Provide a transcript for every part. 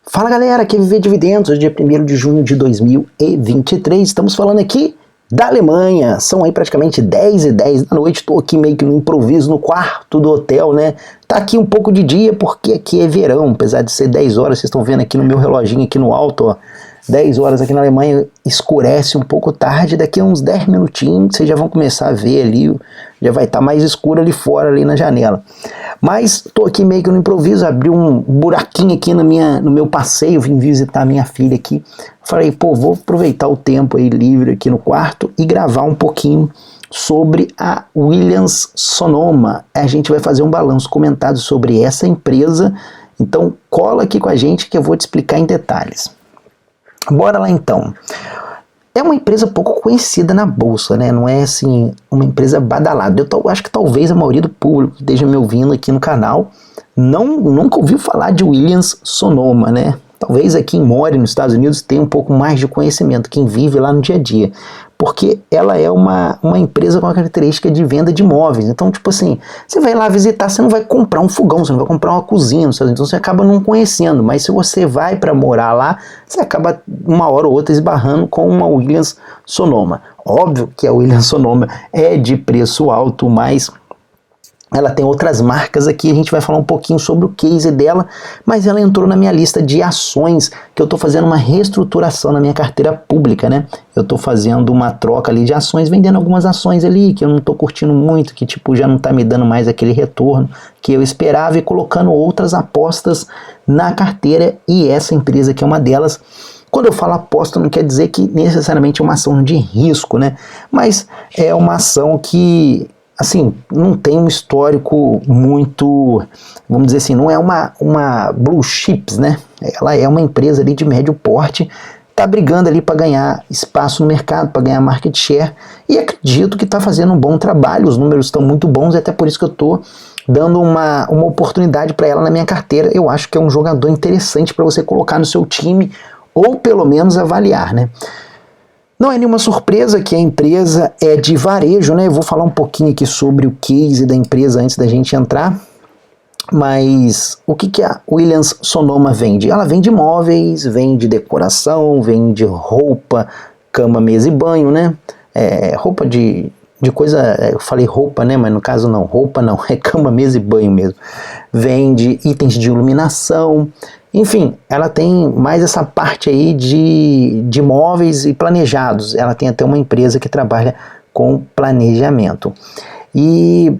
Fala galera, aqui é Viver Dividendos, hoje é dia 1º de junho de 2023, estamos falando aqui da Alemanha, são aí praticamente 10h10 da noite, estou aqui meio que no improviso no quarto do hotel, né, tá aqui um pouco de dia porque aqui é verão, apesar de ser 10 horas, vocês estão vendo aqui no meu reloginho aqui no alto, ó, 10 horas aqui na Alemanha, escurece um pouco tarde, daqui a uns 10 minutinhos vocês já vão começar a ver ali, já vai estar mais escuro ali fora, ali na janela. Mas tô aqui meio que no improviso, abri um buraquinho aqui no meu passeio, vim visitar minha filha aqui. Falei, pô, vou aproveitar o tempo aí livre aqui no quarto e gravar um pouquinho sobre a Williams Sonoma. A gente vai fazer um balanço comentado sobre essa empresa, então cola aqui com a gente que eu vou te explicar em detalhes. Bora lá então. É uma empresa pouco conhecida na bolsa, né? Não é assim uma empresa badalada. Eu acho que talvez a maioria do público que esteja me ouvindo aqui no canal nunca ouviu falar de Williams Sonoma, né? Talvez aqui more nos Estados Unidos tenha um pouco mais de conhecimento, quem vive lá no dia a dia. Porque ela é uma empresa com a característica de venda de imóveis. Então, tipo assim, você vai lá visitar, você não vai comprar um fogão, você não vai comprar uma cozinha, então você acaba não conhecendo. Mas se você vai para morar lá, você acaba uma hora ou outra esbarrando com uma Williams Sonoma. Óbvio que a Williams Sonoma é de preço alto, mas ela tem outras marcas aqui, a gente vai falar um pouquinho sobre o case dela, mas ela entrou na minha lista de ações, que eu estou fazendo uma reestruturação na minha carteira pública, né? Eu estou fazendo uma troca ali de ações, vendendo algumas ações ali, que eu não estou curtindo muito, que tipo já não está me dando mais aquele retorno que eu esperava, e colocando outras apostas na carteira, e essa empresa aqui é uma delas. Quando eu falo aposta, não quer dizer que necessariamente é uma ação de risco, né? Mas é uma ação que, assim, não tem um histórico muito, vamos dizer assim, não é uma blue chips, né? Ela é uma empresa ali de médio porte, tá brigando ali para ganhar espaço no mercado, para ganhar market share, e acredito que está fazendo um bom trabalho, os números estão muito bons, e até por isso que eu estou dando uma oportunidade para ela na minha carteira. Eu acho que é um jogador interessante para você colocar no seu time, ou pelo menos avaliar, né? Não é nenhuma surpresa que a empresa é de varejo, né? Eu vou falar um pouquinho aqui sobre o case da empresa antes da gente entrar. Mas o que a Williams Sonoma vende? Ela vende móveis, vende decoração, vende roupa, cama, mesa e banho, né? Roupa de coisa, eu falei roupa, né? Mas no caso não, roupa não, é cama, mesa e banho mesmo. Vende itens de iluminação. Enfim, ela tem mais essa parte aí de móveis e planejados. Ela tem até uma empresa que trabalha com planejamento. E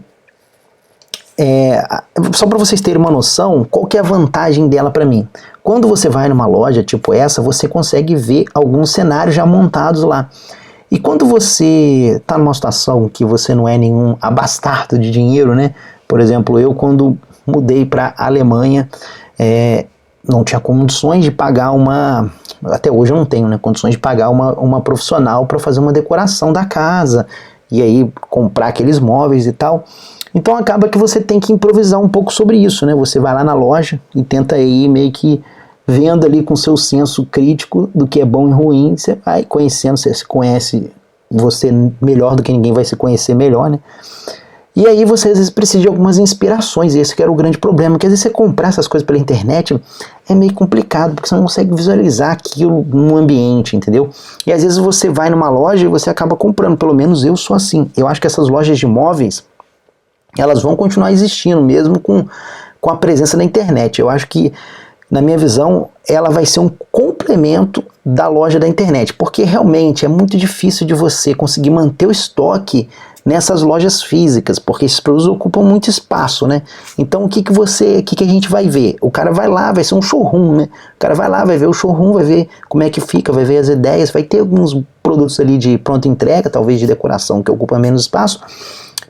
só para vocês terem uma noção, qual que é a vantagem dela para mim? Quando você vai numa loja tipo essa, você consegue ver alguns cenários já montados lá. E quando você está numa situação que você não é nenhum abastardo de dinheiro, né? Por exemplo, eu quando mudei para a Alemanha, não tinha condições de pagar até hoje eu não tenho, né, condições de pagar uma profissional para fazer uma decoração da casa, e aí comprar aqueles móveis e tal. Então acaba que você tem que improvisar um pouco sobre isso, né? Você vai lá na loja e tenta ir meio que vendo ali com seu senso crítico do que é bom e ruim, você vai conhecendo, você se conhece, você melhor do que ninguém vai se conhecer melhor, né? E aí você às vezes precisa de algumas inspirações, e esse que era o grande problema, que às vezes você comprar essas coisas pela internet é meio complicado, porque você não consegue visualizar aquilo no ambiente, entendeu? E às vezes você vai numa loja e você acaba comprando, pelo menos eu sou assim. Eu acho que essas lojas de imóveis, elas vão continuar existindo, mesmo com a presença da internet. Eu acho que, na minha visão, ela vai ser um complemento da loja da internet, porque realmente é muito difícil de você conseguir manter o estoque nessas lojas físicas, porque esses produtos ocupam muito espaço, né? Então o que a gente vai ver? O cara vai lá, vai ser um showroom, né? O cara vai lá, vai ver o showroom, vai ver como é que fica, vai ver as ideias, vai ter alguns produtos ali de pronta entrega, talvez de decoração, que ocupa menos espaço.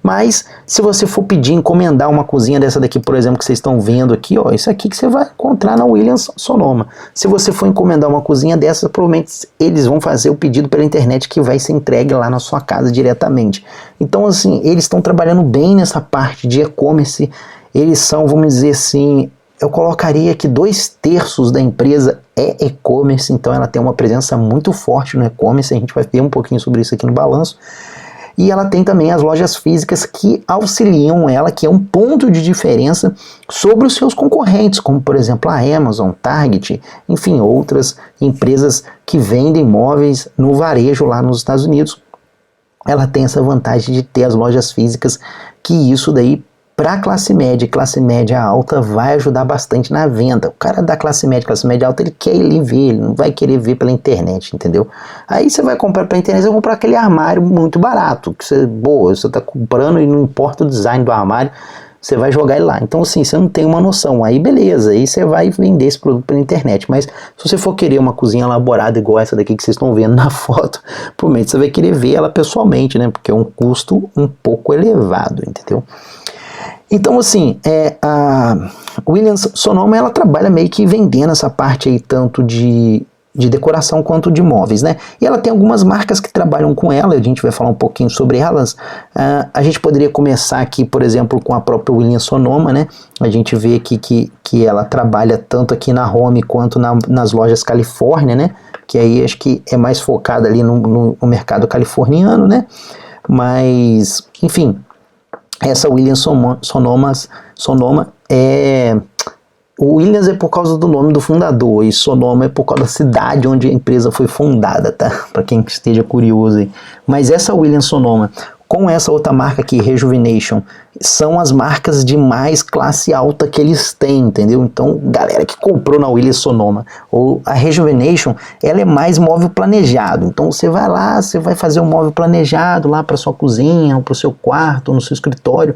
Mas se você for pedir, encomendar uma cozinha dessa daqui, por exemplo, que vocês estão vendo aqui, ó, isso aqui que você vai encontrar na Williams Sonoma. Se você for encomendar uma cozinha dessa, provavelmente eles vão fazer o pedido pela internet, que vai ser entregue lá na sua casa diretamente. Então, assim, eles estão trabalhando bem nessa parte de e-commerce. Eles são, vamos dizer assim, eu colocaria que 2/3 da empresa é e-commerce, então ela tem uma presença muito forte no e-commerce. A gente vai ver um pouquinho sobre isso aqui no balanço. E ela tem também as lojas físicas que auxiliam ela, que é um ponto de diferença sobre os seus concorrentes, como por exemplo a Amazon, Target, enfim, outras empresas que vendem móveis no varejo lá nos Estados Unidos. Ela tem essa vantagem de ter as lojas físicas, que isso daí para a classe média alta vai ajudar bastante na venda. O cara da classe média alta, ele quer ir ver, ele não vai querer ver pela internet, entendeu? Aí você vai comprar pela internet, você vai comprar aquele armário muito barato, que você está comprando e não importa o design do armário, você vai jogar ele lá. Então assim, você não tem uma noção, aí beleza, aí você vai vender esse produto pela internet, mas se você for querer uma cozinha elaborada igual essa daqui que vocês estão vendo na foto, provavelmente você vai querer ver ela pessoalmente, né? Porque é um custo um pouco elevado, entendeu? Então assim, a Williams Sonoma, ela trabalha meio que vendendo essa parte aí, tanto de decoração quanto de móveis, né? E ela tem algumas marcas que trabalham com ela, a gente vai falar um pouquinho sobre elas. A gente poderia começar aqui, por exemplo, com a própria Williams Sonoma, né? A gente vê aqui que ela trabalha tanto aqui na Home quanto nas lojas Califórnia, né? Que aí acho que é mais focada ali no mercado californiano, né? Mas, enfim, essa Williams Sonoma é... O Williams é por causa do nome do fundador e Sonoma é por causa da cidade onde a empresa foi fundada, tá? Para quem esteja curioso aí. Mas essa Williams Sonoma, com essa outra marca aqui, Rejuvenation, são as marcas de mais classe alta que eles têm, entendeu? Então, galera que comprou na Williams Sonoma, ou a Rejuvenation, ela é mais móvel planejado. Então, você vai lá, você vai fazer um móvel planejado lá para sua cozinha, ou para o seu quarto, ou no seu escritório.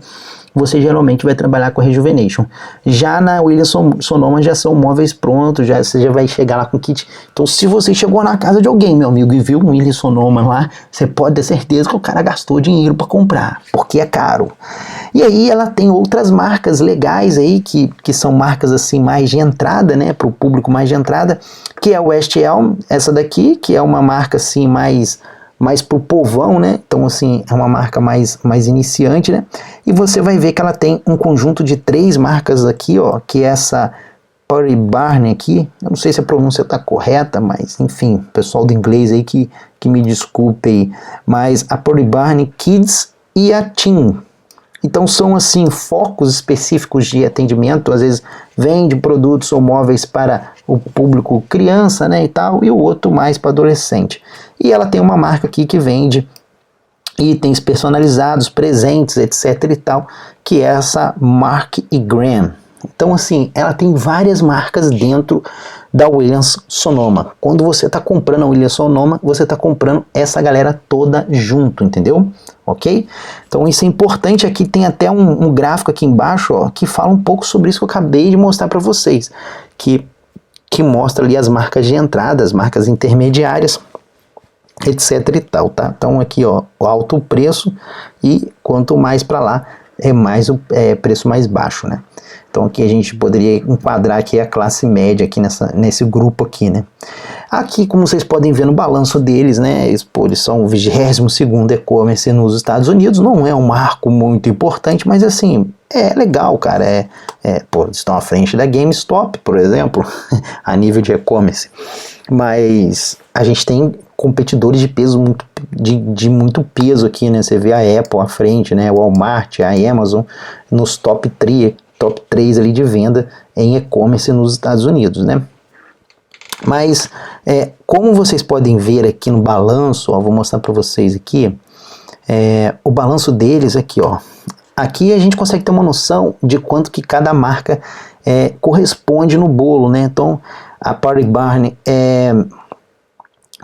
Você geralmente vai trabalhar com a Rejuvenation. Já na Williams Sonoma já são móveis prontos, você já vai chegar lá com o kit. Então se você chegou na casa de alguém, meu amigo, e viu um Williams Sonoma lá, você pode ter certeza que o cara gastou dinheiro para comprar, porque é caro. E aí ela tem outras marcas legais aí, que são marcas assim mais de entrada, né, para o público mais de entrada, que é a West Elm, essa daqui, que é uma marca assim mais pro povão, né? Então assim, é uma marca mais iniciante, né? E você vai ver que ela tem um conjunto de 3 marcas aqui, ó, que é essa Pottery Barn aqui, eu não sei se a pronúncia tá correta, mas enfim, pessoal do inglês aí que me desculpe aí, mas a Pottery Barn Kids e a Teen. Então são assim focos específicos de atendimento, às vezes vende produtos ou móveis para o público criança, né, e tal, e o outro mais para adolescente. E ela tem uma marca aqui que vende itens personalizados, presentes, etc e tal, que é essa Mark & Graham. Então assim, ela tem várias marcas dentro da Williams Sonoma. Quando você está comprando a Williams Sonoma, você está comprando essa galera toda junto, entendeu? Ok? Então isso é importante. Aqui tem até um gráfico aqui embaixo, ó, que fala um pouco sobre isso que eu acabei de mostrar para vocês, que mostra ali as marcas de entrada, as marcas intermediárias, etc e tal, tá? Então aqui, ó, o alto preço, e quanto mais para lá é mais o preço mais baixo, né? Então aqui a gente poderia enquadrar aqui a classe média aqui nesse grupo aqui, né? Aqui, como vocês podem ver no balanço deles, né? Eles são o 22º e-commerce nos Estados Unidos. Não é um marco muito importante, mas assim, é legal, cara. Eles estão à frente da GameStop, por exemplo, a nível de e-commerce. Mas a gente tem competidores de peso de muito peso aqui, né? Você vê a Apple à frente, né? O Walmart, a Amazon nos top 3 ali de venda em e-commerce nos Estados Unidos, né? Mas como vocês podem ver aqui no balanço, ó, vou mostrar para vocês aqui, o balanço deles aqui, ó. Aqui a gente consegue ter uma noção de quanto que cada marca corresponde no bolo, né? Então a Pottery Barn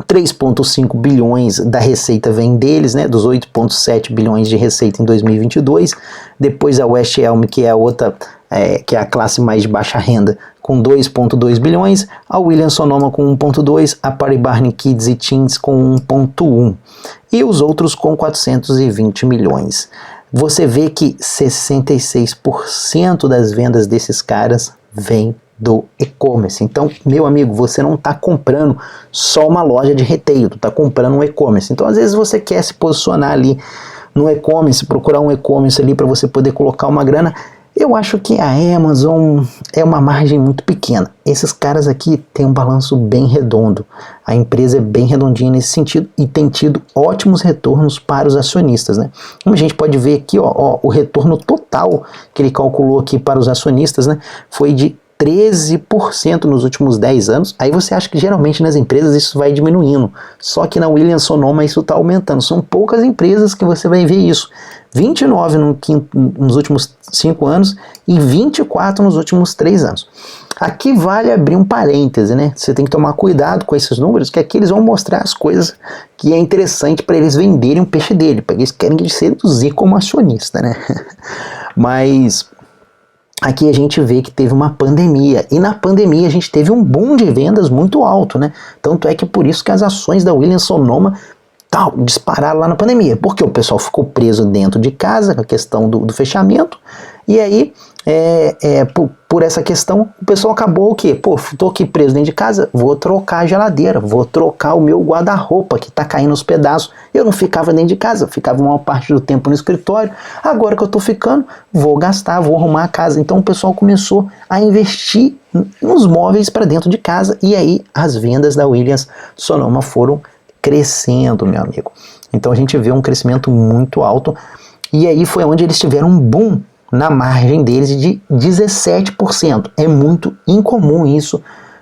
3,5 bilhões da receita vem deles, né, dos 8,7 bilhões de receita em 2022. Depois a West Elm, que é a outra, que é a classe mais de baixa renda, com 2,2 bilhões. A Williams Sonoma com 1,2. A Pottery Barn Kids e Teens com 1,1. E os outros com 420 milhões. Você vê que 66% das vendas desses caras vem do e-commerce. Então, meu amigo, você não está comprando só uma loja de retail, tu está comprando um e-commerce. Então, às vezes você quer se posicionar ali no e-commerce, procurar um e-commerce ali para você poder colocar uma grana. Eu acho que a Amazon é uma margem muito pequena. Esses caras aqui têm um balanço bem redondo. A empresa é bem redondinha nesse sentido e tem tido ótimos retornos para os acionistas, né? Como a gente pode ver aqui, ó, o retorno total que ele calculou aqui para os acionistas, né, foi de 13% nos últimos 10 anos. Aí você acha que geralmente nas empresas isso vai diminuindo, só que na Williams Sonoma isso está aumentando. São poucas empresas que você vai ver isso. 29 nos últimos 5 anos e 24 nos últimos 3 anos. Aqui vale abrir um parêntese, né? Você tem que tomar cuidado com esses números, que aqui eles vão mostrar as coisas que é interessante para eles venderem o peixe dele, porque eles querem seduzir como acionista, né? Mas aqui a gente vê que teve uma pandemia, e na pandemia a gente teve um boom de vendas muito alto, né? Tanto é que por isso que as ações da Williams Sonoma dispararam lá na pandemia, porque o pessoal ficou preso dentro de casa com a questão do fechamento, e aí por essa questão o pessoal acabou o quê? Pô, tô aqui preso dentro de casa, vou trocar a geladeira, vou trocar o meu guarda-roupa que tá caindo aos pedaços. Eu não ficava dentro de casa, ficava uma parte do tempo no escritório, agora que eu tô ficando, vou gastar, vou arrumar a casa. Então o pessoal começou a investir nos móveis para dentro de casa, e aí as vendas da Williams Sonoma foram crescendo, meu amigo. Então a gente vê um crescimento muito alto, e aí foi onde eles tiveram um boom na margem deles de 17%. É muito incomum isso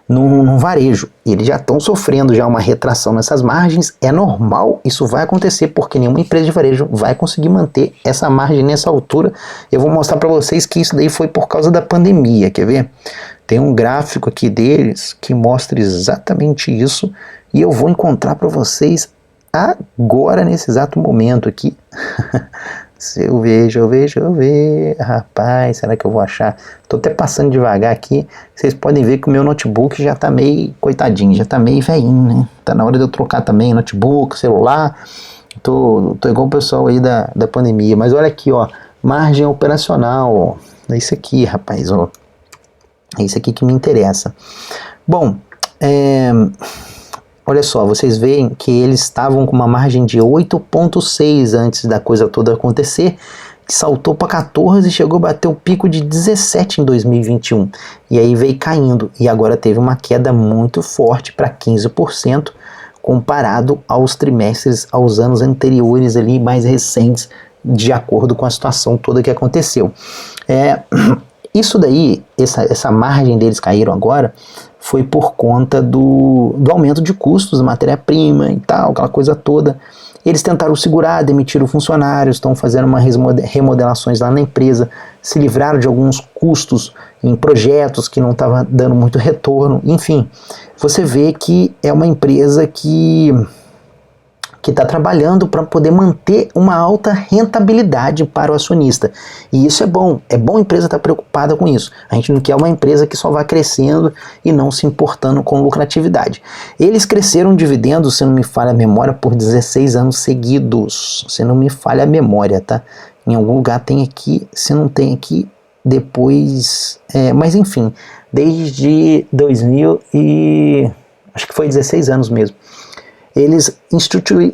no varejo. Eles já estão sofrendo já uma retração nessas margens. É normal, isso vai acontecer, porque nenhuma empresa de varejo vai conseguir manter essa margem nessa altura. Eu vou mostrar para vocês que isso daí foi por causa da pandemia, quer ver? Tem um gráfico aqui deles que mostra exatamente isso, e eu vou encontrar para vocês agora, nesse exato momento aqui. Se eu vejo, rapaz, será que eu vou achar? Tô até passando devagar aqui, vocês podem ver que o meu notebook já tá meio, coitadinho, já tá meio velhinho, né? Tá na hora de eu trocar também notebook, celular, tô igual o pessoal aí da pandemia. Mas olha aqui, ó, margem operacional, ó, é isso aqui, rapaz, ó, é isso aqui que me interessa. Bom, olha só, vocês veem que eles estavam com uma margem de 8,6 antes da coisa toda acontecer, saltou para 14 e chegou a bater o pico de 17 em 2021, e aí veio caindo, e agora teve uma queda muito forte para 15%, comparado aos trimestres, aos anos anteriores ali, mais recentes, de acordo com a situação toda que aconteceu. Isso daí, essa margem deles caíram agora, foi por conta do aumento de custos da matéria-prima e tal, aquela coisa toda. Eles tentaram segurar, demitiram funcionários, estão fazendo uma remodelações lá na empresa, se livraram de alguns custos em projetos que não estavam dando muito retorno. Enfim, você vê que é uma empresa que está trabalhando para poder manter uma alta rentabilidade para o acionista. E isso é bom a empresa estar preocupada com isso. A gente não quer uma empresa que só vá crescendo e não se importando com lucratividade. Eles cresceram dividendos, se não me falha a memória, por 16 anos seguidos. Se não me falha a memória, tá? Em algum lugar tem aqui, se não tem aqui, depois... mas enfim, desde 2000 e... acho que foi 16 anos mesmo. Eles instituíram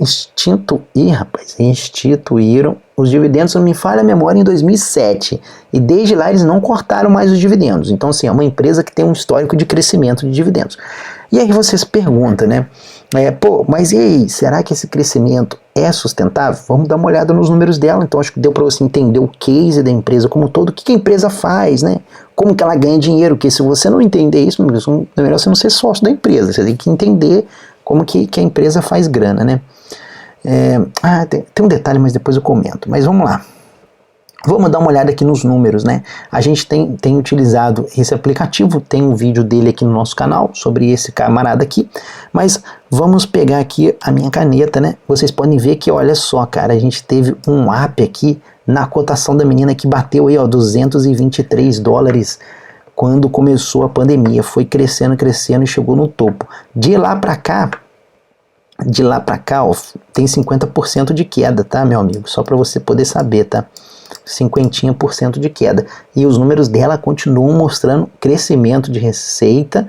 os dividendos, se não me falha a memória, em 2007. E desde lá eles não cortaram mais os dividendos. Então, assim, é uma empresa que tem um histórico de crescimento de dividendos. E aí você se pergunta, né? Mas e aí, será que esse crescimento é sustentável? Vamos dar uma olhada nos números dela. Então, acho que deu para você entender o case da empresa como um todo, o que a empresa faz, né? Como que ela ganha dinheiro, porque se você não entender isso, é melhor você não ser sócio da empresa. Você tem que entender como que a empresa faz grana, né? Tem um detalhe, mas depois eu comento. Mas vamos lá. Vamos dar uma olhada aqui nos números, né? A gente tem utilizado esse aplicativo, tem um vídeo dele aqui no nosso canal, sobre esse camarada aqui. Mas vamos pegar aqui a minha caneta, né? Vocês podem ver que, olha só, cara, a gente teve um up aqui na cotação da menina que bateu aí, ó, $223 quando começou a pandemia. Foi crescendo e chegou no topo. De lá pra cá, ó, tem 50% de queda, tá, meu amigo? Só para você poder saber, tá? 50% de queda. E os números dela continuam mostrando crescimento de receita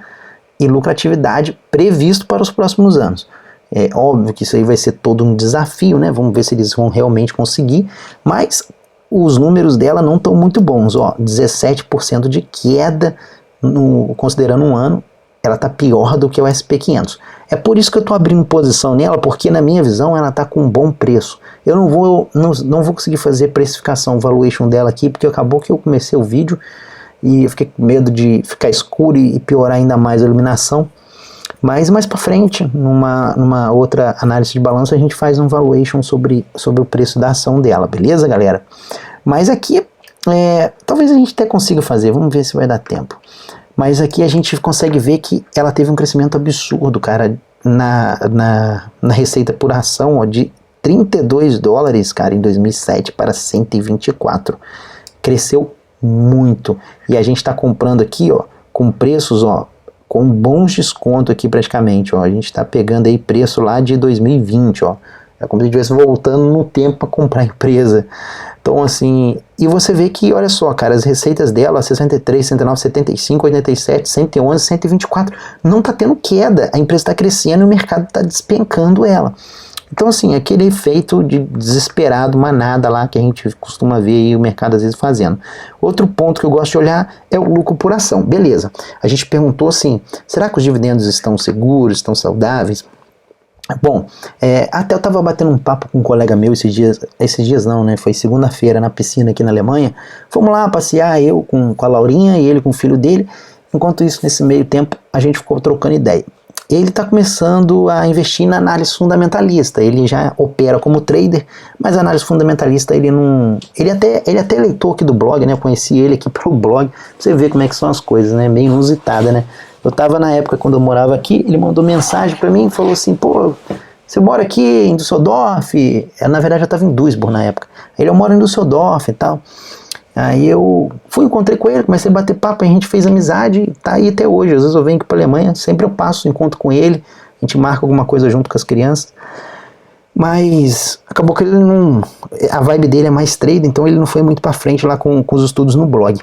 e lucratividade previsto para os próximos anos. É óbvio que isso aí vai ser todo um desafio, né? Vamos ver se eles vão realmente conseguir, mas os números dela não estão muito bons, ó, 17% de queda, considerando um ano, ela está pior do que o SP500. É por isso que eu estou abrindo posição nela, porque na minha visão ela está com um bom preço. Eu não vou conseguir fazer precificação, valuation dela aqui, porque acabou que eu comecei o vídeo e eu fiquei com medo de ficar escuro e piorar ainda mais a iluminação. Mas mais para frente, numa outra análise de balanço, a gente faz um valuation sobre o preço da ação dela, beleza, galera? Mas aqui, talvez a gente até consiga fazer, vamos ver se vai dar tempo. Mas aqui a gente consegue ver que ela teve um crescimento absurdo, cara, na receita por ação, ó, de 32 dólares, cara, em 2007 para 124. Cresceu muito. E a gente está comprando aqui, ó, com preços, ó, com bons descontos aqui praticamente, ó. A gente está pegando aí preço lá de 2020, ó. É como se estivesse voltando no tempo para comprar a empresa. Então, assim, e você vê que, olha só, cara, as receitas dela, 63, 109, 75, 87, 111, 124, não tá tendo queda. A empresa está crescendo e o mercado está despencando ela. Então, assim, aquele efeito de desesperado, manada lá que a gente costuma ver aí o mercado às vezes fazendo. Outro ponto que eu gosto de olhar é o lucro por ação. Beleza, a gente perguntou assim, será que os dividendos estão seguros, estão saudáveis? Bom, até eu estava batendo um papo com um colega meu esses dias não, né? Foi segunda-feira na piscina aqui na Alemanha. Fomos lá passear, eu com a Laurinha e ele com o filho dele. Enquanto isso, nesse meio tempo, a gente ficou trocando ideia. Ele está começando a investir na análise fundamentalista. Ele já opera como trader, mas a análise fundamentalista ele não... Ele até é leitor aqui do blog, né? Eu conheci ele aqui pelo blog. Pra você ver como é que são as coisas, né? Meio inusitada, né? Eu tava na época quando eu morava aqui, ele mandou mensagem para mim e falou assim, pô, você mora aqui em Düsseldorf? Na verdade eu tava em Duisburg na época. Eu moro em Düsseldorf e tal. Aí eu encontrei com ele, comecei a bater papo, a gente fez amizade, tá aí até hoje. Às vezes eu venho aqui pra Alemanha, sempre eu passo, encontro com ele, a gente marca alguma coisa junto com as crianças. Mas acabou que ele não... A vibe dele é mais trader, então ele não foi muito pra frente lá com os estudos no blog.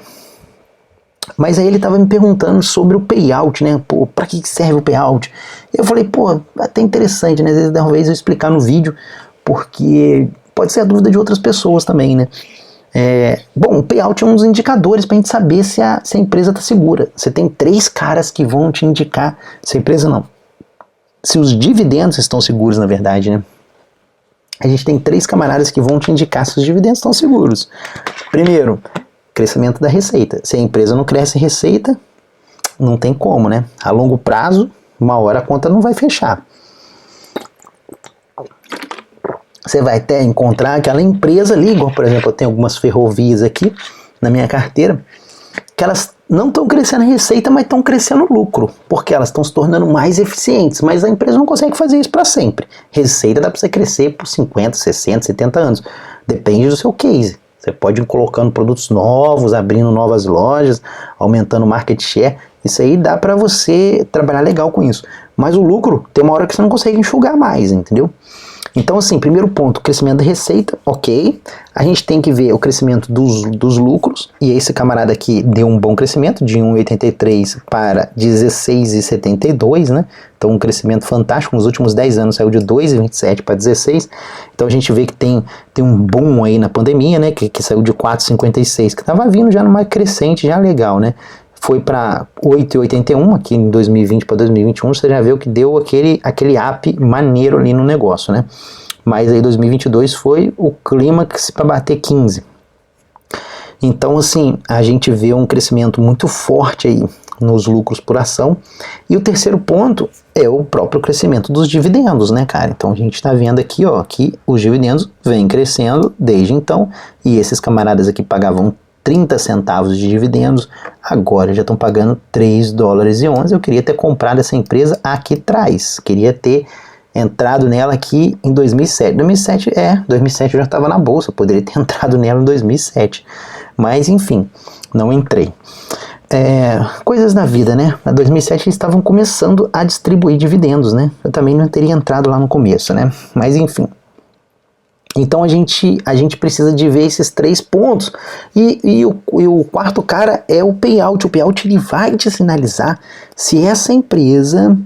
Mas aí ele tava me perguntando sobre o payout, né? Pô, pra que serve o payout? Eu falei, pô, até interessante, né? Às vezes, talvez eu explicar no vídeo, porque pode ser a dúvida de outras pessoas também, né? Bom, o payout é um dos indicadores pra gente saber se a empresa tá segura. Você tem 3 caras que vão te indicar se a empresa não. Se os dividendos estão seguros, na verdade, né? A gente tem 3 camaradas que vão te indicar se os dividendos estão seguros. Primeiro, crescimento da receita. Se a empresa não cresce receita, não tem como, né? A longo prazo, uma hora a conta não vai fechar. Você vai até encontrar aquela empresa ali, igual, por exemplo, eu tenho algumas ferrovias aqui na minha carteira, que elas não estão crescendo receita, mas estão crescendo lucro, porque elas estão se tornando mais eficientes, mas a empresa não consegue fazer isso para sempre. Receita dá para você crescer por 50, 60, 70 anos. Depende do seu case. Você pode ir colocando produtos novos, abrindo novas lojas, aumentando o market share. Isso aí dá para você trabalhar legal com isso. Mas o lucro, tem uma hora que você não consegue enxugar mais, entendeu? Então, assim, primeiro ponto, crescimento da receita, ok. A gente tem que ver o crescimento dos lucros. E esse camarada aqui deu um bom crescimento, de 1,83 para 16,72, né? Então, um crescimento fantástico. Nos últimos 10 anos saiu de 2,27 para 16. Então, a gente vê que tem um boom aí na pandemia, né? Que saiu de 4,56, que estava vindo já numa crescente, já legal, né? Foi para 8,81 aqui em 2020 para 2021, você já viu que deu aquele up maneiro ali no negócio, né? Mas aí 2022 foi o clímax para bater 15. Então, assim, a gente vê um crescimento muito forte aí nos lucros por ação. E o terceiro ponto é o próprio crescimento dos dividendos, né, cara? Então a gente está vendo aqui, ó, que os dividendos vêm crescendo desde então, e esses camaradas aqui pagavam 30 centavos de dividendos, agora já estão pagando 3 dólares e 11. Eu queria ter comprado essa empresa aqui atrás, queria ter entrado nela aqui em 2007. 2007 eu já estava na bolsa, poderia ter entrado nela em 2007, mas enfim, não entrei. Coisas da vida, né? Em 2007 eles estavam começando a distribuir dividendos, né? Eu também não teria entrado lá no começo, né? Mas enfim. Então a gente precisa de ver esses 3 pontos. E o quarto cara é o payout. O payout ele vai te sinalizar se essa empresa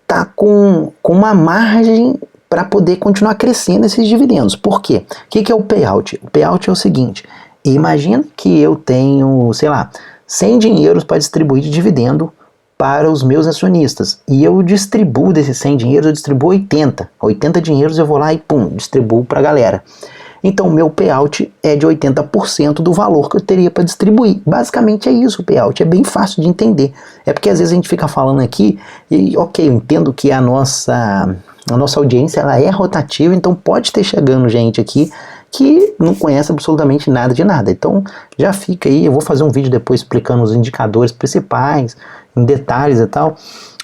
tá com uma margem para poder continuar crescendo esses dividendos. Por quê? O que é o payout? O payout é o seguinte: imagina que eu tenho, sei lá, 100 dinheiros para distribuir de dividendo para os meus acionistas, e eu distribuo desses 100 dinheiros, eu distribuo 80 dinheiros, eu vou lá e pum, distribuo para a galera. Então o meu payout é de 80% do valor que eu teria para distribuir. Basicamente é isso o payout, é bem fácil de entender. É porque às vezes a gente fica falando aqui, e ok, eu entendo que a nossa audiência ela é rotativa, então pode ter chegando gente aqui que não conhece absolutamente nada de nada. Então já fica aí, eu vou fazer um vídeo depois explicando os indicadores principais, em detalhes e tal,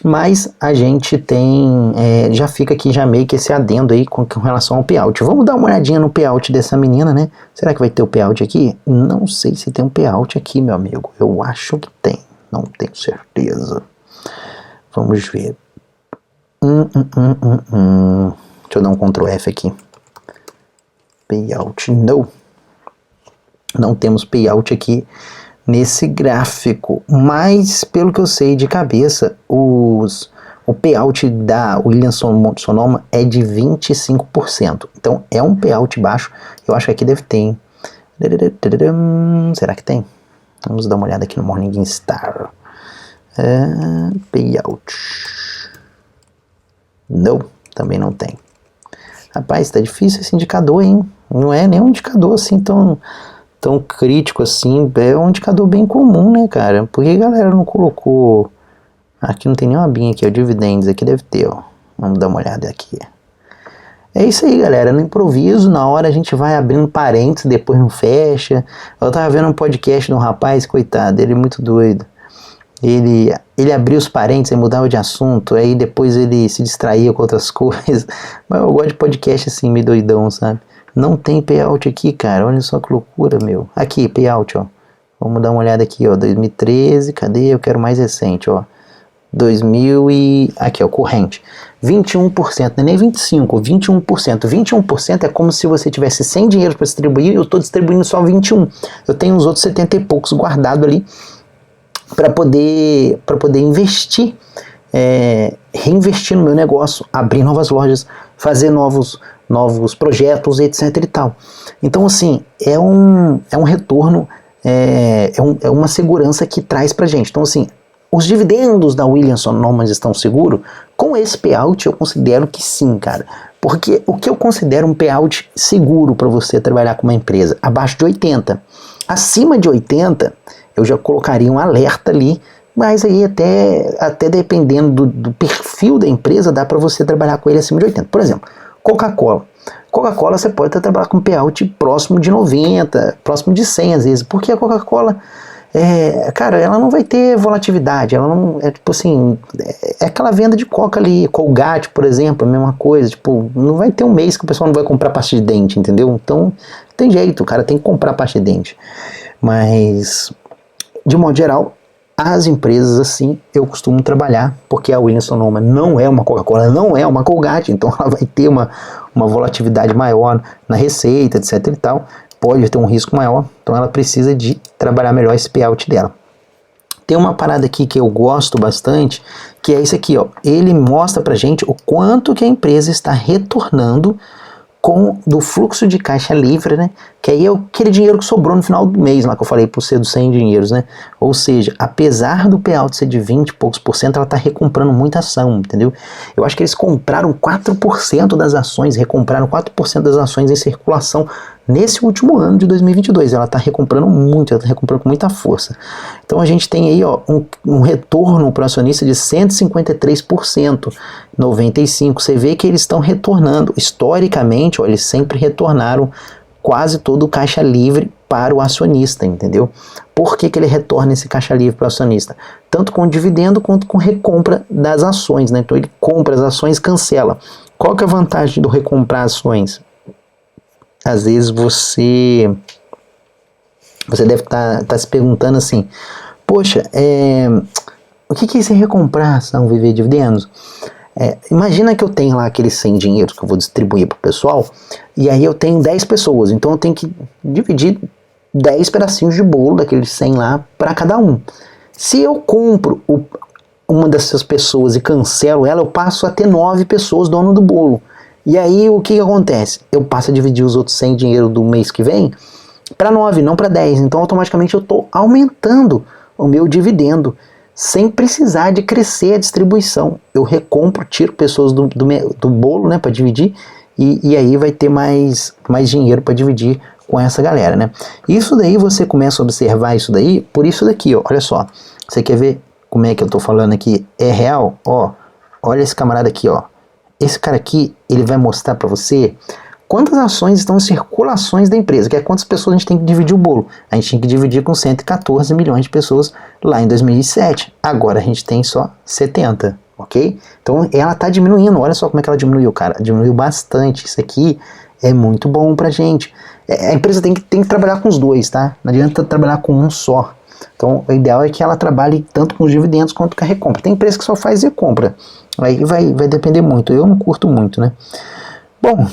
mas a gente tem, já fica aqui já meio que esse adendo aí com relação ao payout. Vamos dar uma olhadinha no payout dessa menina, né? Será que vai ter o payout aqui? Não sei se tem um payout aqui, meu amigo. Eu acho que tem, não tenho certeza. Vamos ver. Deixa eu dar um Ctrl F aqui. Payout, não temos payout aqui nesse gráfico, mas pelo que eu sei de cabeça, o payout da Williams Sonoma é de 25%, então é um payout baixo. Eu acho que aqui deve ter, hein? Será que tem? Vamos dar uma olhada aqui no Morningstar. Payout, não, também não tem. Rapaz, tá difícil esse indicador, hein? Não é nem um indicador assim tão crítico assim, é um indicador bem comum, né, cara? Por que a galera não colocou... Aqui não tem nenhuma abinha aqui, ó, dividendos, aqui deve ter, ó. Vamos dar uma olhada aqui. É isso aí, galera, no improviso, na hora a gente vai abrindo parênteses, depois não fecha. Eu tava vendo um podcast de um rapaz, coitado, ele é muito doido. Ele abria os parênteses e mudava de assunto, aí depois ele se distraía com outras coisas. Mas eu gosto de podcast assim, meio doidão, sabe? Não tem payout aqui, cara, olha só que loucura, meu. Aqui, payout, ó. Vamos dar uma olhada aqui, ó, 2013, cadê? Eu quero mais recente, ó. 2000 e... Aqui, ó, corrente. 21%, não é nem 25%, 21%. 21% é como se você tivesse 100 dinheiros para distribuir e eu estou distribuindo só 21. Eu tenho os outros 70 e poucos guardados ali para poder investir, reinvestir no meu negócio, abrir novas lojas, fazer novos projetos, etc e tal. Então assim, é um retorno, é uma segurança que traz pra gente. Então assim, os dividendos da Williams Sonoma estão seguros? Com esse payout eu considero que sim, cara. Porque o que eu considero um payout seguro para você trabalhar com uma empresa? Abaixo de 80. Acima de 80, eu já colocaria um alerta ali, mas aí até dependendo do perfil da empresa, dá para você trabalhar com ele acima de 80. Por exemplo, Coca-Cola. Coca-Cola você pode trabalhar com payout próximo de 90, próximo de 100 às vezes, porque a Coca-Cola, cara, ela não vai ter volatilidade, ela não, tipo assim, é aquela venda de Coca ali, Colgate, por exemplo, a mesma coisa, tipo, não vai ter um mês que o pessoal não vai comprar pasta de dente, entendeu? Então, tem jeito, o cara tem que comprar pasta de dente. Mas, de modo geral, as empresas assim eu costumo trabalhar, porque a Williams Sonoma não é uma Coca-Cola, não é uma Colgate, então ela vai ter uma volatilidade maior na receita, etc e tal, pode ter um risco maior, então ela precisa de trabalhar melhor esse payout dela. Tem uma parada aqui que eu gosto bastante, que é isso aqui, ó, ele mostra pra gente o quanto que a empresa está retornando do fluxo de caixa livre, né? Que aí é aquele dinheiro que sobrou no final do mês, lá que eu falei por ser dos 100 dinheiros, né? Ou seja, apesar do payout ser de 20 e poucos por cento, ela tá recomprando muita ação, entendeu? Eu acho que eles compraram 4% das ações, recompraram 4% das ações em circulação nesse último ano de 2022. Ela tá recomprando muito, ela tá recomprando com muita força. Então a gente tem aí, ó, um retorno para o acionista de 153%, 95%. Você vê que eles estão retornando, historicamente, ó, eles sempre retornaram quase todo o caixa livre para o acionista, entendeu? Por que ele retorna esse caixa livre para o acionista? Tanto com dividendo quanto com recompra das ações, né? Então ele compra as ações e cancela. Qual que é a vantagem do recomprar ações? Às vezes você deve estar se perguntando assim, poxa, o que é esse recomprar ação, viver dividendos? Imagina que eu tenho lá aqueles 100 dinheiros que eu vou distribuir para o pessoal, e aí eu tenho 10 pessoas, então eu tenho que dividir 10 pedacinhos de bolo daqueles 100 lá para cada um. Se eu compro uma dessas pessoas e cancelo ela, eu passo a ter 9 pessoas dono do bolo. E aí o que acontece? Eu passo a dividir os outros 100 dinheiro do mês que vem para 9, não para 10. Então automaticamente eu estou aumentando o meu dividendo sem precisar de crescer a distribuição. Eu recompro, tiro pessoas do bolo, né, para dividir, e aí vai ter mais dinheiro para dividir com essa galera, né? Isso daí você começa a observar isso daí por isso daqui, ó. Olha só. Você quer ver como é que eu tô falando aqui? É real? Ó, olha esse camarada aqui, ó. Esse cara aqui, ele vai mostrar para você quantas ações estão em circulações da empresa, que é quantas pessoas a gente tem que dividir o bolo. A gente tinha que dividir com 114 milhões de pessoas lá em 2007. Agora a gente tem só 70, ok? Então ela está diminuindo. Olha só como é que ela diminuiu, cara. Diminuiu bastante. Isso aqui é muito bom pra gente. A empresa tem que trabalhar com os dois, tá? Não adianta trabalhar com um só. Então o ideal é que ela trabalhe tanto com os dividendos quanto com a recompra. Tem empresa que só faz recompra. Aí vai depender muito. Eu não curto muito, né? Bom,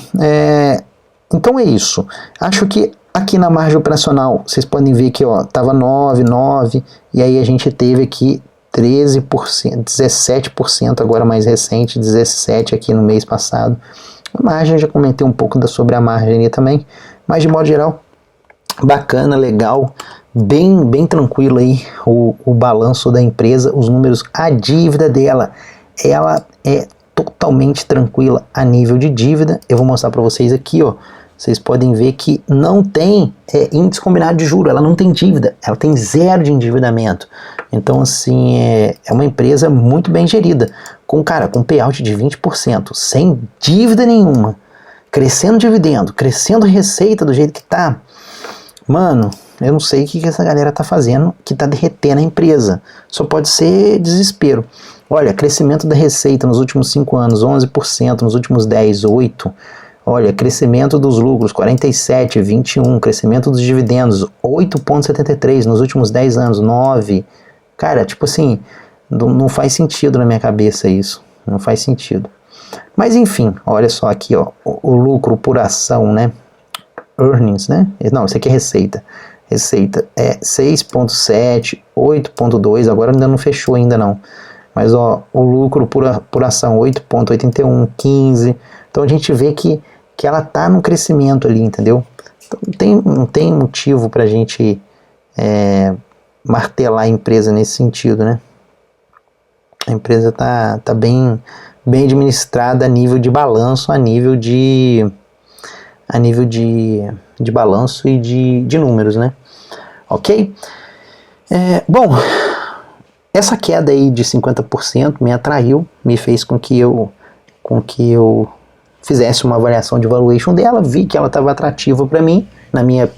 então é isso. Acho que aqui na margem operacional, vocês podem ver que estava 9, e aí a gente teve aqui 13%, 17% agora mais recente, 17% aqui no mês passado. A margem, já comentei um pouco sobre a margem ali também, mas de modo geral, bacana, legal, bem tranquilo aí o balanço da empresa, os números, a dívida dela, ela é totalmente tranquila a nível de dívida. Eu vou mostrar para vocês aqui, ó. Vocês podem ver que não tem índice combinado de juros, ela não tem dívida, ela tem 0 de endividamento. Então, assim, é uma empresa muito bem gerida, com payout de 20%, sem dívida nenhuma, crescendo dividendo, crescendo receita do jeito que tá. Mano, eu não sei o que essa galera tá fazendo, que tá derretendo a empresa. Só pode ser desespero. Olha, crescimento da receita nos últimos 5 anos, 11%, nos últimos 10, 8%. Olha, crescimento dos lucros, 47, 21%. Crescimento dos dividendos, 8,73%. Nos últimos 10 anos, 9%. Cara, tipo assim, não faz sentido na minha cabeça isso. Não faz sentido. Mas enfim, olha só aqui, ó, o lucro por ação, né? Earnings, né? Não, isso aqui é receita. Receita é 6,7, 8,2, agora ainda não fechou ainda não. Mas ó, o lucro por ação 8,81, 15. Então a gente vê que ela tá num crescimento ali, entendeu? Então não tem motivo pra gente martelar a empresa nesse sentido, né? A empresa tá bem administrada a nível de balanço, a nível de balanço e de números, né? Ok? Bom, essa queda aí de 50% me atraiu, me fez com que eu fizesse uma avaliação de valuation dela, vi que ela estava atrativa para mim, na minha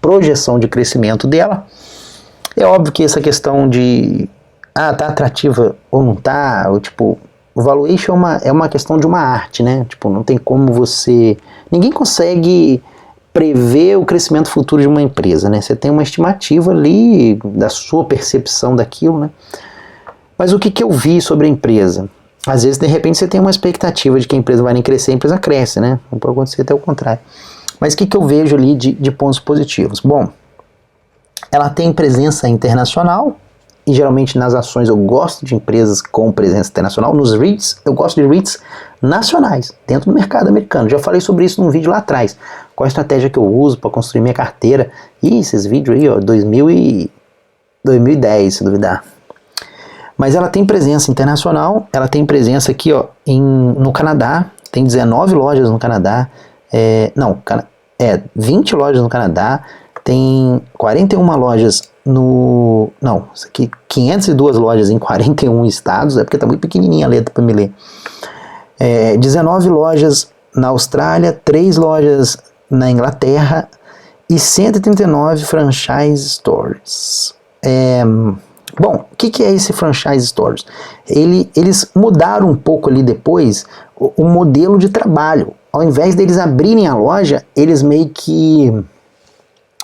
projeção de crescimento dela. É óbvio que essa questão de tá atrativa ou não tá, ou tipo, o valuation é uma questão de uma arte, né? Tipo, não tem como ninguém consegue prever o crescimento futuro de uma empresa, né? Você tem uma estimativa ali da sua percepção daquilo, né? Mas o que eu vi sobre a empresa? Às vezes, de repente, você tem uma expectativa de que a empresa vai nem crescer, a empresa cresce, né? Não pode acontecer até o contrário. Mas o que eu vejo ali de pontos positivos? Bom, ela tem presença internacional, e geralmente nas ações eu gosto de empresas com presença internacional. Nos REITs, eu gosto de REITs nacionais, dentro do mercado americano. Já falei sobre isso num vídeo lá atrás. Qual a estratégia que eu uso para construir minha carteira. E esses vídeos aí, ó, 2010, se duvidar. Mas ela tem presença internacional, ela tem presença aqui, ó, no Canadá, tem 19 lojas no Canadá, 20 lojas no Canadá, tem 41 lojas isso aqui, 502 lojas em 41 estados, porque tá muito pequenininha a letra para me ler. 19 lojas na Austrália, 3 lojas na Inglaterra e 139 franchise stores. Bom, o que é esse franchise stores? Eles mudaram um pouco ali depois o modelo de trabalho. Ao invés deles abrirem a loja, eles meio que...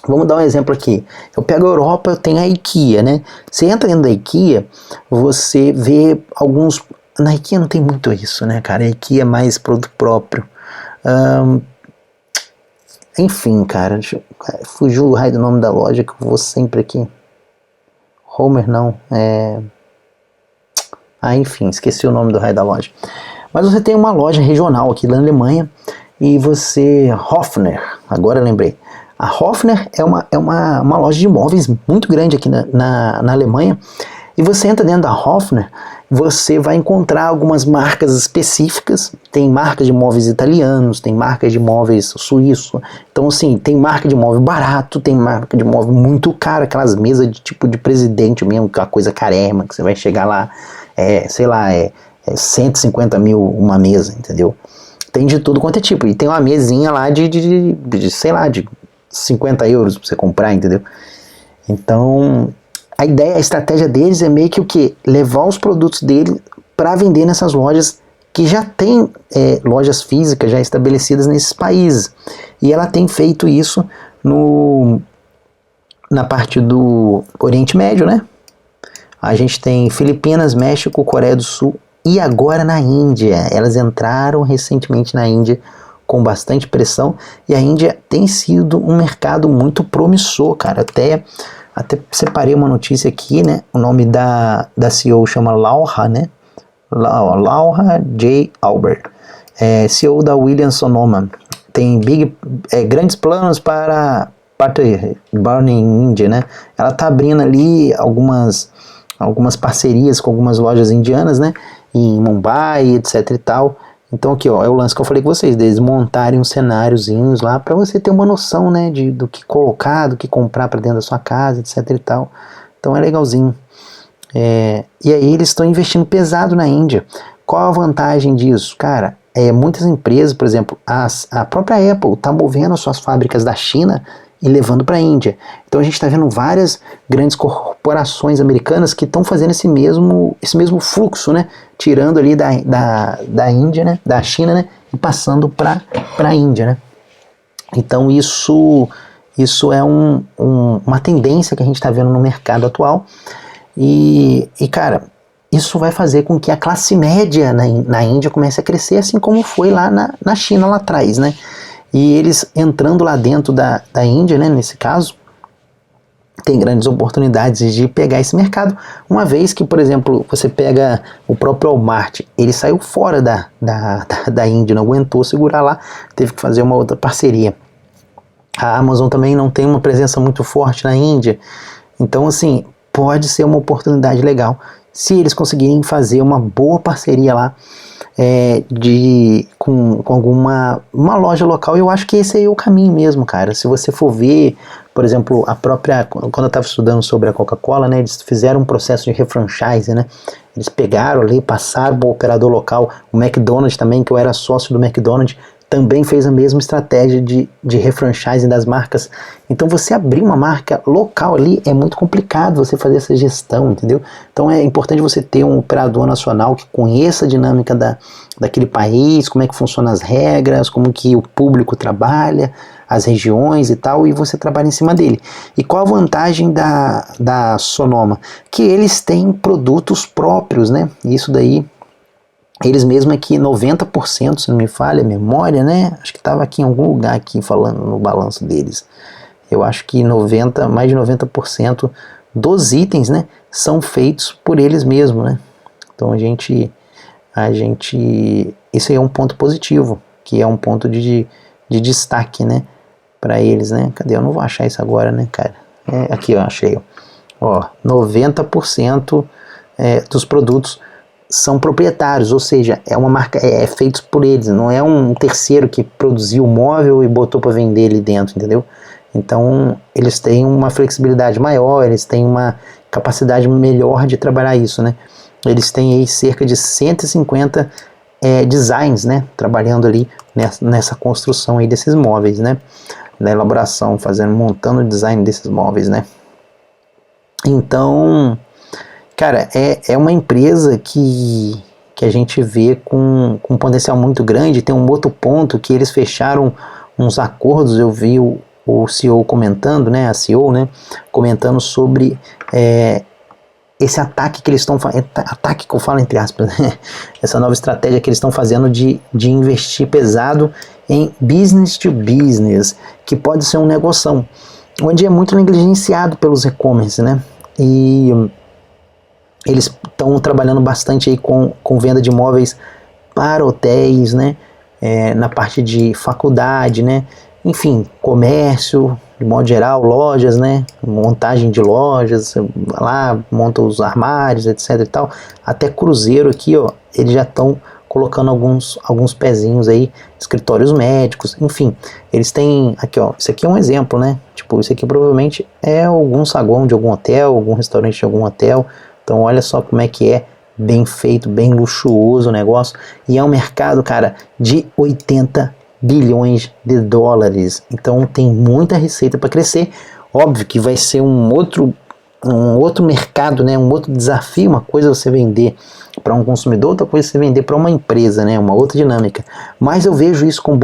Vamos dar um exemplo aqui. Eu pego a Europa, eu tenho a IKEA, né? Você entra dentro da IKEA, você vê alguns... Na IKEA não tem muito isso, né, cara? A IKEA é mais produto próprio. Enfim, cara, fugiu o raio do nome da loja que eu vou sempre aqui. Homer não, enfim, esqueci o nome do raio da loja. Mas você tem uma loja regional aqui na Alemanha e você, Hofner, agora eu lembrei, a Hofner é uma loja de imóveis muito grande aqui na Alemanha, e você entra dentro da Hofner, você vai encontrar algumas marcas específicas, tem marcas de imóveis italianos, tem marcas de imóveis suíços, então assim, tem marca de imóvel barato, tem marca de imóvel muito caro, aquelas mesas de tipo de presidente mesmo, aquela coisa carema, que você vai chegar lá, sei lá, 150 mil uma mesa, entendeu? Tem de tudo quanto é tipo, e tem uma mesinha lá sei lá, de 50 euros pra você comprar, entendeu? Então, a estratégia deles é meio que o quê? Levar os produtos dele para vender nessas lojas que já tem lojas físicas já estabelecidas nesses países. E ela tem feito isso na parte do Oriente Médio, né? A gente tem Filipinas, México, Coreia do Sul e agora na Índia. Elas entraram recentemente na Índia com bastante pressão, e a Índia tem sido um mercado muito promissor, cara. Até separei uma notícia aqui, né? O nome da CEO chama Laura, né? Laura J. Albert, CEO da Williams Sonoma. Tem grandes planos para Burning India, né? Ela tá abrindo ali algumas parcerias com algumas lojas indianas, né? Em Mumbai, etc e tal. Então aqui, ó, é o lance que eu falei com vocês, deles montarem uns cenáriozinhos lá para você ter uma noção, né, do que colocar, do que comprar para dentro da sua casa, etc e tal. Então é legalzinho. E aí eles estão investindo pesado na Índia. Qual a vantagem disso? Cara, muitas empresas, por exemplo, a própria Apple está movendo suas fábricas da China e levando para a Índia. Então a gente está vendo várias grandes corporações americanas que estão fazendo esse mesmo fluxo, né? Tirando ali da Índia, né? Da China, né? E passando para a Índia, né? Então isso é uma tendência que a gente está vendo no mercado atual. E cara, isso vai fazer com que a classe média na Índia comece a crescer, assim como foi lá na China lá atrás, né? E eles entrando lá dentro da Índia, né, nesse caso, tem grandes oportunidades de pegar esse mercado, uma vez que, por exemplo, você pega o próprio Walmart, ele saiu fora da Índia, não aguentou segurar lá, teve que fazer uma outra parceria. A Amazon também não tem uma presença muito forte na Índia, então assim, pode ser uma oportunidade legal, se eles conseguirem fazer uma boa parceria lá, com uma loja local. Eu acho que esse é o caminho mesmo, cara. Se você for ver, por exemplo, quando eu estava estudando sobre a Coca-Cola, né, eles fizeram um processo de refranchise, né, eles pegaram ali, passaram para o operador local. O McDonald's também, que eu era sócio do McDonald's, também fez a mesma estratégia de refranchising das marcas. Então você abrir uma marca local ali é muito complicado você fazer essa gestão, entendeu? Então é importante você ter um operador nacional que conheça a dinâmica daquele país, como é que funcionam as regras, como que o público trabalha, as regiões e tal, e você trabalha em cima dele. E qual a vantagem da Sonoma? Que eles têm produtos próprios, né? Isso daí, eles mesmo aqui 90%, se não me falha a memória, né? Acho que estava aqui em algum lugar aqui falando no balanço deles. Eu acho que mais de 90% dos itens, né, são feitos por eles mesmos, né? Então a gente isso aí é um ponto positivo, que é um ponto de destaque, né, para eles, né? Cadê? Eu não vou achar isso agora, né, cara? Aqui, ó, achei. Ó, 90% dos produtos são proprietários, ou seja, é uma marca, feito por eles, não é um terceiro que produziu o móvel e botou para vender ali dentro, entendeu? Então eles têm uma flexibilidade maior, eles têm uma capacidade melhor de trabalhar isso, né? Eles têm aí cerca de 150 designs, né, trabalhando ali nessa construção aí desses móveis, né, na elaboração, montando o design desses móveis, né. Então, cara, é uma empresa que a gente vê com um potencial muito grande. Tem um outro ponto que eles fecharam uns acordos, eu vi o CEO comentando, né, a CEO, né, comentando sobre esse ataque que eles estão fazendo, ataque que eu falo entre aspas, né, essa nova estratégia que eles estão fazendo de investir pesado em business to business, que pode ser um negoção, onde é muito negligenciado pelos e-commerce, né, e eles estão trabalhando bastante aí com venda de imóveis para hotéis, né? Na parte de faculdade, né? Enfim, comércio, de modo geral, lojas, né? Montagem de lojas, lá monta os armários, etc e tal. Até cruzeiro aqui, ó, eles já estão colocando alguns pezinhos aí, escritórios médicos, enfim, eles têm, aqui ó, isso aqui é um exemplo, né, tipo, isso aqui provavelmente é algum saguão de algum hotel, algum restaurante de algum hotel, então olha só como é que é, bem feito, bem luxuoso o negócio, e é um mercado, cara, de 80 bilhões de dólares, então tem muita receita para crescer, óbvio que vai ser um outro mercado, né, um outro desafio, uma coisa é você vender para um consumidor, outra coisa é você vender para uma empresa, né, uma outra dinâmica, mas eu vejo isso com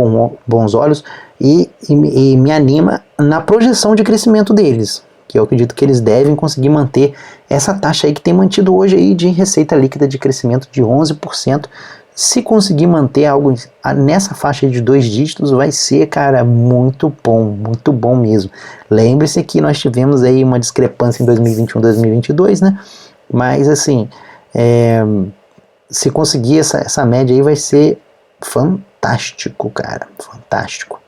bons olhos e me anima na projeção de crescimento deles, que eu acredito que eles devem conseguir manter essa taxa aí que tem mantido hoje aí de receita líquida de crescimento de 11%, se conseguir manter algo nessa faixa de 2 dígitos, vai ser, cara, muito bom mesmo. Lembre-se que nós tivemos aí uma discrepância em 2021, 2022, né? Mas, assim, se conseguir essa média aí, vai ser fantástico, cara, fantástico.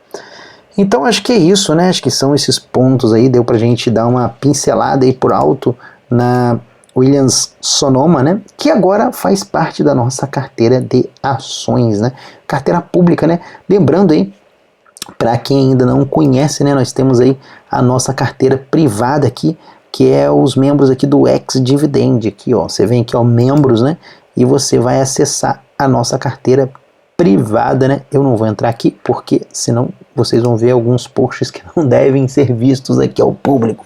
Então, acho que é isso, né? Acho que são esses pontos aí, deu pra gente dar uma pincelada aí por alto na Williams-Sonoma, né, que agora faz parte da nossa carteira de ações, né, carteira pública, né, lembrando aí, para quem ainda não conhece, né, nós temos aí a nossa carteira privada aqui, que é os membros aqui do ex-dividend, aqui ó, você vem aqui ó, membros, né, e você vai acessar a nossa carteira privada, né, eu não vou entrar aqui, porque senão vocês vão ver alguns posts que não devem ser vistos aqui ao público,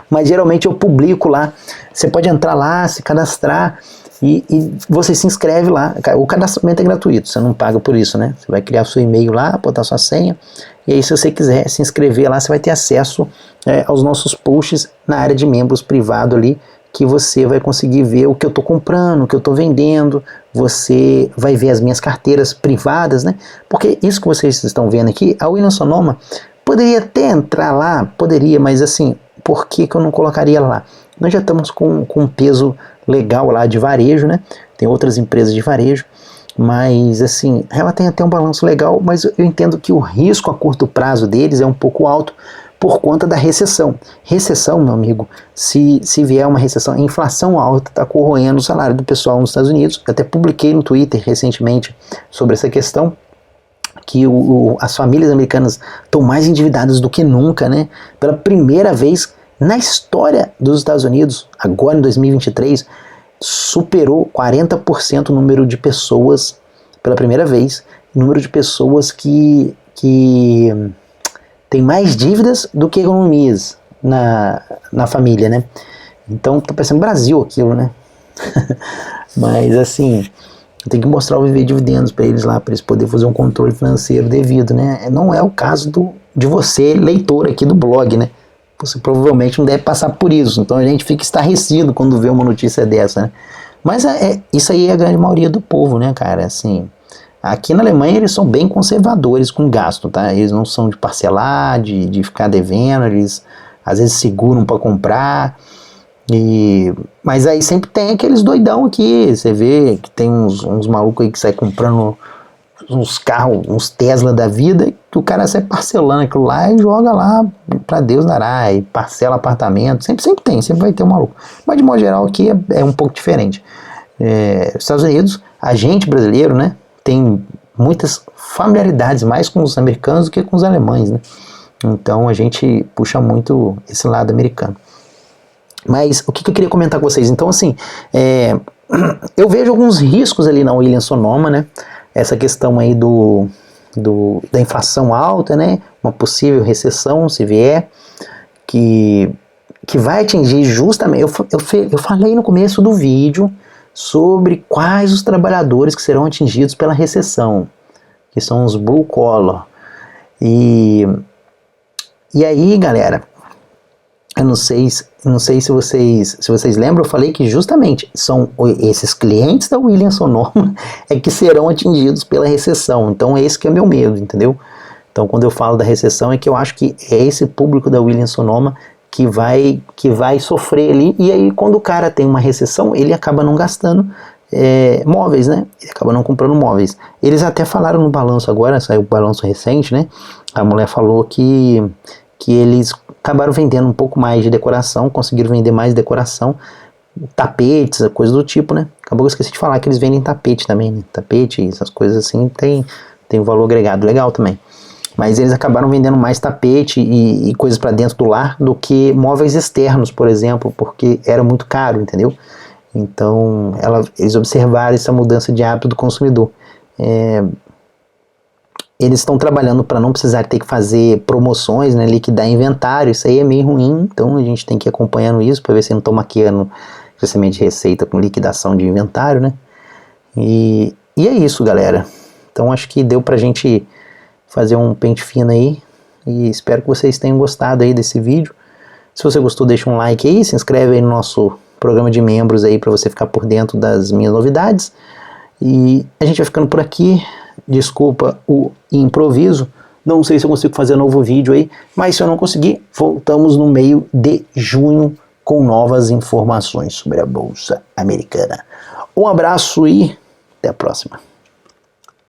mas geralmente eu publico lá, você pode entrar lá, se cadastrar e você se inscreve lá, o cadastramento é gratuito, você não paga por isso, né, você vai criar seu e-mail lá, botar sua senha, e aí se você quiser se inscrever lá, você vai ter acesso aos nossos posts na área de membros privado ali, que você vai conseguir ver o que eu estou comprando, o que eu estou vendendo, você vai ver as minhas carteiras privadas, né? Porque isso que vocês estão vendo aqui, a Williams-Sonoma poderia até entrar lá, poderia, mas assim, por que eu não colocaria lá? Nós já estamos com um peso legal lá de varejo, né? Tem outras empresas de varejo, mas assim, ela tem até um balanço legal, mas eu entendo que o risco a curto prazo deles é um pouco alto, por conta da recessão. Recessão, meu amigo, se vier uma recessão, a inflação alta está corroendo o salário do pessoal nos Estados Unidos. Eu até publiquei no Twitter recentemente sobre essa questão, que as famílias americanas estão mais endividadas do que nunca, né? Pela primeira vez na história dos Estados Unidos, agora em 2023, superou 40% o número de pessoas, pela primeira vez, o número de pessoas que tem mais dívidas do que economias na família, né? Então tá parecendo Brasil aquilo, né? Mas assim, tem que mostrar o viver dividendos para eles lá, para eles poderem fazer um controle financeiro devido, né? Não é o caso de você, leitor aqui do blog, né? Você provavelmente não deve passar por isso, então a gente fica estarrecido quando vê uma notícia dessa, né? Mas isso aí é a grande maioria do povo, né, cara? Assim, aqui na Alemanha eles são bem conservadores com gasto, tá? Eles não são de parcelar, de ficar devendo, eles às vezes seguram para comprar, mas aí sempre tem aqueles doidão aqui, você vê que tem uns malucos aí que saem comprando uns carros, uns Tesla da vida, que o cara sai parcelando aquilo lá e joga lá pra Deus dará, e parcela apartamento, sempre vai ter um maluco. Mas de modo geral aqui é um pouco diferente. Estados Unidos, a gente brasileiro, né, tem muitas familiaridades mais com os americanos do que com os alemães, né? Então a gente puxa muito esse lado americano. Mas o que eu queria comentar com vocês? Então assim, eu vejo alguns riscos ali na Williams-Sonoma, né? Essa questão aí da inflação alta, né? Uma possível recessão, se vier, que vai atingir justamente... Eu falei no começo do vídeo sobre quais os trabalhadores que serão atingidos pela recessão, que são os blue collar. E aí, galera, eu não sei se vocês lembram, eu falei que justamente são esses clientes da Williams-Sonoma que serão atingidos pela recessão. Então esse que é meu medo, entendeu? Então quando eu falo da recessão é que eu acho que é esse público da Williams-Sonoma que vai sofrer ali, e aí quando o cara tem uma recessão, ele acaba não gastando, móveis, né? Ele acaba não comprando móveis. Eles até falaram no balanço agora, saiu o balanço recente, né? A mulher falou que eles acabaram vendendo um pouco mais de decoração, conseguiram vender mais decoração, tapetes, coisa do tipo, né? Acabou que eu esqueci de falar que eles vendem tapete também, né? Tapete, essas coisas assim, tem um valor agregado legal também. Mas eles acabaram vendendo mais tapete e coisas para dentro do lar do que móveis externos, por exemplo, porque era muito caro, entendeu? Então, eles observaram essa mudança de hábito do consumidor. Eles estão trabalhando para não precisar ter que fazer promoções, né, liquidar inventário, isso aí é meio ruim, então a gente tem que ir acompanhando isso para ver se não estão maquiando especialmente receita com liquidação de inventário, né? E é isso, galera. Então acho que deu pra gente fazer um pente fino aí e espero que vocês tenham gostado aí desse vídeo. Se você gostou, deixa um like aí, se inscreve aí no nosso programa de membros aí para você ficar por dentro das minhas novidades. E a gente vai ficando por aqui. Desculpa o improviso. Não sei se eu consigo fazer novo vídeo aí, mas se eu não conseguir, voltamos no meio de junho com novas informações sobre a Bolsa Americana. Um abraço e até a próxima.